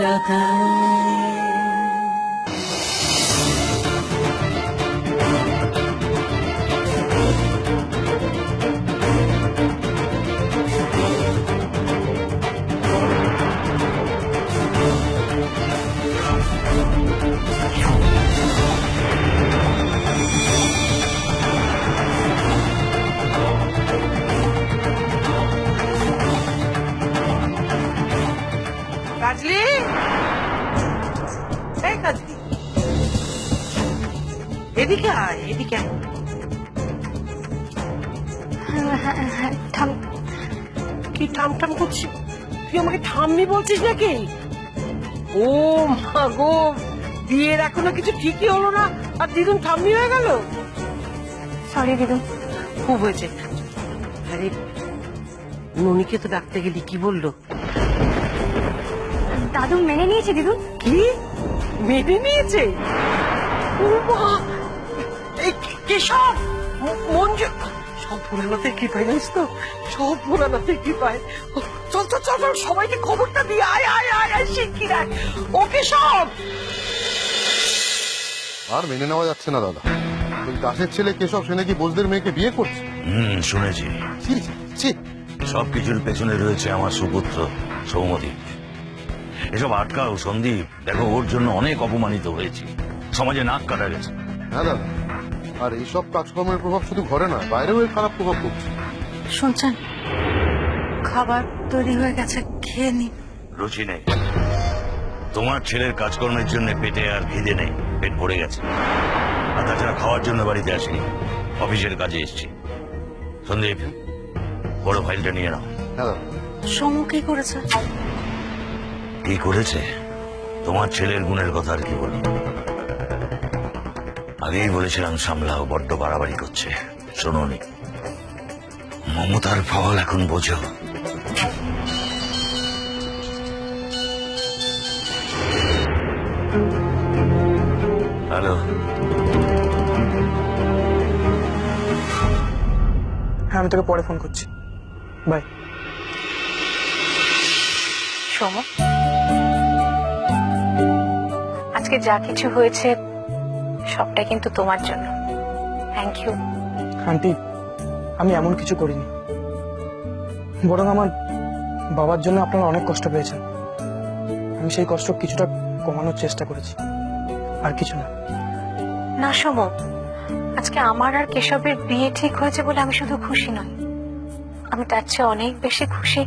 লতায়। কাজলি, এই কাজলি, এদিকে আয়, এদিকে আয়। কি ঠাম করছি? তুই আমাকে ঠাম্মি বলছিস নাকি? ও মা গো, বিয়ের এখনো কিছু ঠিকই হলো না আর দিদুন ঠাম্মি হয়ে গেল। সরি দিদুন। খুব হয়েছে। আরে ননিকে তো ডাকতে গেলি, কি বললো? দাদু মেনে নিয়েছে দিদুন। কি মেনে নিয়েছে? ও মা, এই কেশব, মঞ্জু, সব ভোলানাথের কৃপায়, জানিস তো, সব ভোলানাথের কৃপায়। চল চল চল চল, সবাইকে খবরটা দিয়ে আয় আয় আয় আয়, শিগগির আয়। ও কেশব, আর মেনে নেওয়া যাচ্ছে না দাদা। ওই দাসের ছেলে কেশব সে নাকি বোসদের মেয়েকে বিয়ে করছে। শুনেছি। ছি, ছি, ছি। সবকিছুর পেছনে রয়েছে আমার সুপুত্র সৌমদীপ। এসব আটকাও সন্দীপ, দেখো ওর জন্য অনেক অপমানিত হয়েছি, সমাজে নাক কাটা গেছে। হ্যাঁ দাদা, আর এইসব কাজকর্মের প্রভাব শুধু ঘরে নয়, বাইরেও এর খারাপ প্রভাব পড়ছে। শুনছেন, খাবার তৈরি হয়ে গেছে, খেয়ে নি। রুচি নেই, তোমার ছেলের কাজকর্মের জন্য পেটে আর খিদে নেই, পেট ভরে গেছে। আর তাছাড়া খাওয়ার জন্য বাড়িতে আসিনি, অফিসের কাজে এসেছি। সন্দীপ, বড় ফাইলটা নিয়ে নাও। হ্যাঁ দাদা। সমু কি করেছে? কি করেছে? তোমার ছেলের গুণের কথা আর কি বলবো। আগেই বলেছিলাম সামলাও, বড্ড বাড়াবাড়ি করছে, শোনোনি। মমতার ফল এখন বোঝো। হ্যালো, হ্যাঁ আমি তোকে পরে ফোন করছি, বাই। সমু, আজকে যা কিছু হয়েছে সবটা কিন্তু তোমার জন্য। Thank you. আন্টি, আমি এমন কিছু করিনি, বরং আমার বাবার জন্য আপনারা অনেক কষ্ট পেয়েছেন। আমি সেই কষ্ট কিছুটা কমানোর চেষ্টা করেছি, আর কিছু না। না সমু, আজকে আমার আর কেশবের বিয়ে ঠিক হয়েছে বলে আমি শুধু খুশি নই, আমি তার চেয়ে অনেক বেশি খুশি